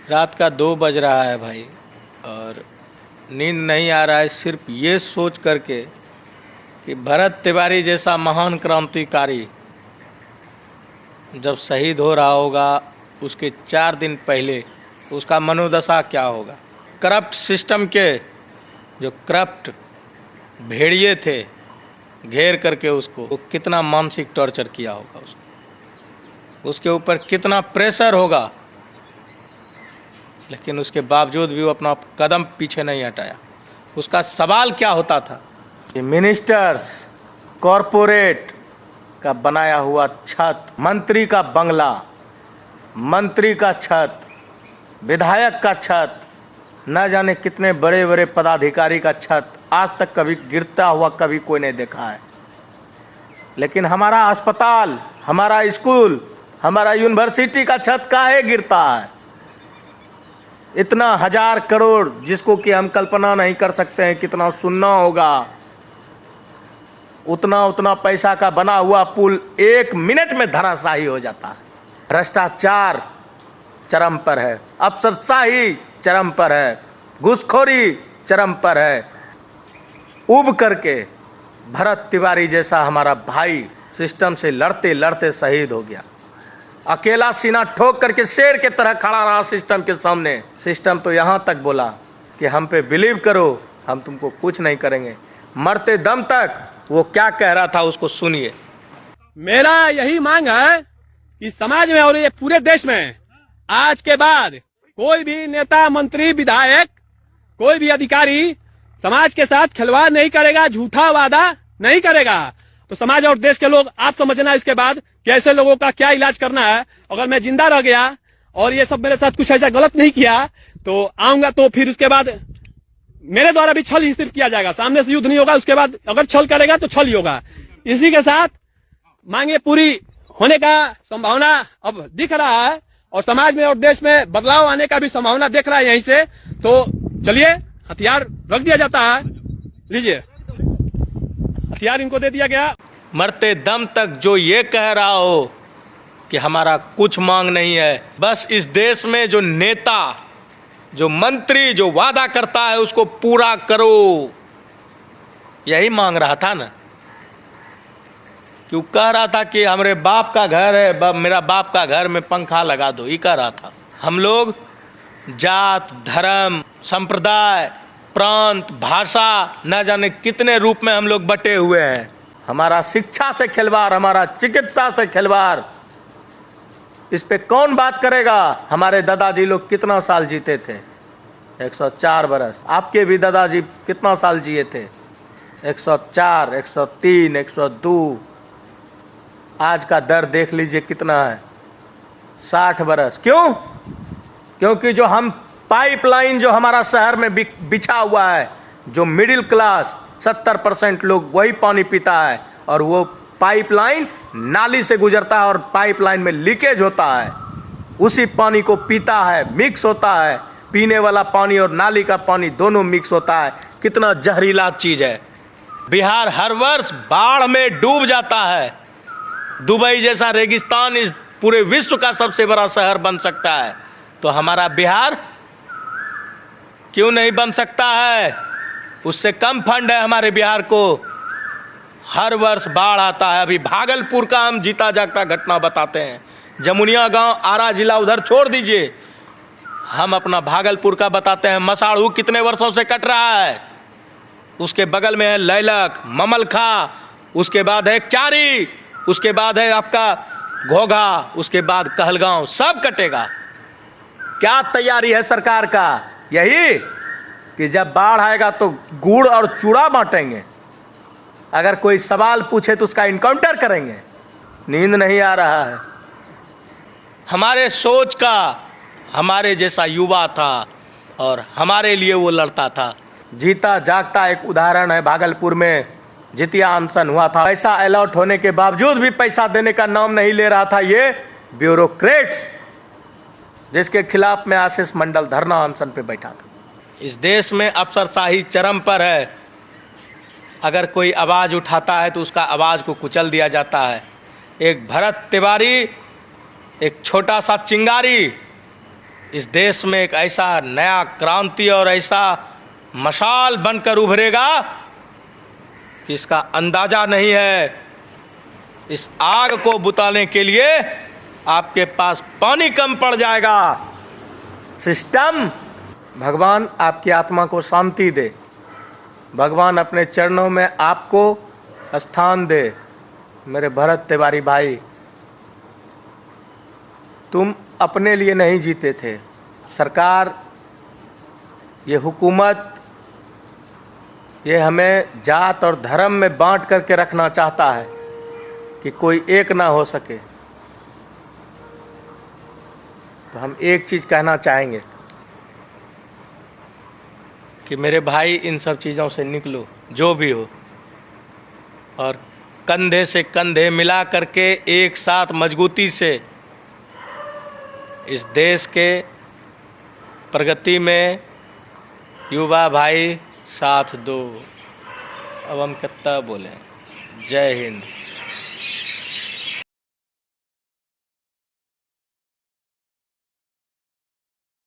रात का 2 बज रहा है भाई, और नींद नहीं आ रहा है सिर्फ ये सोच करके कि भरत तिवारी जैसा महान क्रांतिकारी जब शहीद हो रहा होगा उसके 4 दिन पहले उसका मनोदशा क्या होगा। करप्ट सिस्टम के जो करप्ट भेड़िए थे घेर करके उसको कितना मानसिक टॉर्चर किया होगा, उसके ऊपर कितना प्रेशर होगा, लेकिन उसके बावजूद भी वो अपना कदम पीछे नहीं हटाया। उसका सवाल क्या होता था कि मिनिस्टर्स, कॉरपोरेट का बनाया हुआ छत, मंत्री का बंगला, मंत्री का छत, विधायक का छत, न जाने कितने बड़े बड़े पदाधिकारी का छत आज तक कभी गिरता हुआ कभी कोई नहीं देखा है। लेकिन हमारा अस्पताल, हमारा स्कूल, हमारा यूनिवर्सिटी का छत काहे गिरता है। इतना 1000 करोड़ जिसको कि हम कल्पना नहीं कर सकते हैं कितना सुनना होगा, उतना पैसा का बना हुआ पुल 1 मिनट में धराशायी हो जाता है। भ्रष्टाचार चरम पर है, अफसरशाही चरम पर है, घूसखोरी चरम पर है। उब करके भरत तिवारी जैसा हमारा भाई सिस्टम से लड़ते लड़ते शहीद हो गया। अकेला सीना ठोक करके शेर के तरह खड़ा रहा सिस्टम के सामने। सिस्टम तो यहाँ तक बोला कि हम पे बिलीव करो, हम तुमको कुछ नहीं करेंगे। मरते दम तक वो क्या कह रहा था उसको सुनिए। मेरा यही मांग है कि समाज में और ये पूरे देश में आज के बाद कोई भी नेता, मंत्री, विधायक, कोई भी अधिकारी समाज के साथ खिलवाड़ नहीं करेगा, झूठा वादा नहीं करेगा। तो समाज और देश के लोग आप समझना इसके बाद कि ऐसे लोगों का क्या इलाज करना है। अगर मैं जिंदा रह गया और ये सब मेरे साथ कुछ ऐसा गलत नहीं किया तो आऊंगा, तो फिर उसके बाद मेरे द्वारा भी छल ही सिर्फ किया जाएगा, सामने से युद्ध नहीं होगा। उसके बाद अगर छल करेगा तो छल ही होगा। इसी के साथ मांगे पूरी होने का संभावना अब दिख रहा है और समाज में और देश में बदलाव आने का भी संभावना देख रहा है यहीं से। तो चलिए हथियार रख दिया जाता है, लीजिए हथियार इनको दे दिया गया। मरते दम तक जो ये कह रहा हो कि हमारा कुछ मांग नहीं है, बस इस देश में जो नेता, जो मंत्री जो वादा करता है उसको पूरा करो, यही मांग रहा था ना। क्यों कह रहा था कि हमारे बाप का घर है, मेरा बाप का घर में पंखा लगा दो, ये कह रहा था। हम लोग जात, धर्म, संप्रदाय, प्रांत, भाषा, न जाने कितने रूप में हम लोग बटे हुए हैं। हमारा शिक्षा से खिलवाड़, हमारा चिकित्सा से खिलवाड़, इस पे कौन बात करेगा। हमारे दादाजी लोग कितना साल जीते थे? 104 बरस। आपके भी दादाजी कितना साल जिए थे? 104, 103, 102। आज का दर देख लीजिए कितना है, 60 बरस। क्यों? क्योंकि जो हम पाइपलाइन जो हमारा शहर में बिछा हुआ है, जो मिडिल क्लास 70% लोग वही पानी पीता है, और वो पाइपलाइन नाली से गुजरता है और पाइपलाइन में लीकेज होता है, उसी पानी को पीता है, मिक्स होता है। पीने वाला पानी और नाली का पानी दोनों मिक्स होता है। कितना जहरीला चीज है। बिहार हर वर्ष बाढ़ में डूब जाता है। दुबई जैसा रेगिस्तान इस पूरे विश्व का सबसे बड़ा शहर बन सकता है, तो हमारा बिहार क्यों नहीं बन सकता है? उससे कम फंड है हमारे बिहार को। हर वर्ष बाढ़ आता है। अभी भागलपुर का हम जीता जागता घटना बताते हैं। जमुनिया गांव, आरा जिला उधर छोड़ दीजिए, हम अपना भागलपुर का बताते हैं। मसाड़ू कितने वर्षों से कट रहा है। उसके बगल में है लैलक, ममलखा, उसके बाद है चारी, उसके बाद है आपका घोघा, उसके बाद कहलगांव, सब कटेगा। क्या तैयारी है सरकार का? यही कि जब बाढ़ आएगा तो गुड़ और चूड़ा बांटेंगे। अगर कोई सवाल पूछे तो उसका इनकाउंटर करेंगे। नींद नहीं आ रहा है। हमारे सोच का हमारे जैसा युवा था और हमारे लिए वो लड़ता था। जीता जागता एक उदाहरण है। भागलपुर में जितिया अनशन हुआ था। पैसा अलॉट होने के बावजूद भी पैसा देने का नाम नहीं ले रहा था ये ब्यूरोक्रेट्स, जिसके खिलाफ में आशीष मंडल धरना अनशन पे बैठा था। इस देश में अफसरशाही चरम पर है। अगर कोई आवाज़ उठाता है तो उसका आवाज़ को कुचल दिया जाता है। एक भरत तिवारी, एक छोटा सा चिंगारी, इस देश में एक ऐसा नया क्रांति और ऐसा मशाल बनकर उभरेगा कि इसका अंदाजा नहीं है। इस आग को बुताने के लिए आपके पास पानी कम पड़ जाएगा। सिस्टम, भगवान आपकी आत्मा को शांति दे, भगवान अपने चरणों में आपको स्थान दे। मेरे भरत तिवारी भाई, तुम अपने लिए नहीं जीते थे। सरकार, ये हुकूमत, ये हमें जात और धर्म में बांट करके रखना चाहता है कि कोई एक ना हो सके। तो हम एक चीज़ कहना चाहेंगे कि मेरे भाई, इन सब चीज़ों से निकलो, जो भी हो, और कंधे से कंधे मिला करके एक साथ मजबूती से इस देश के प्रगति में युवा भाई साथ दो। अब हम कितना बोलें। जय हिंद।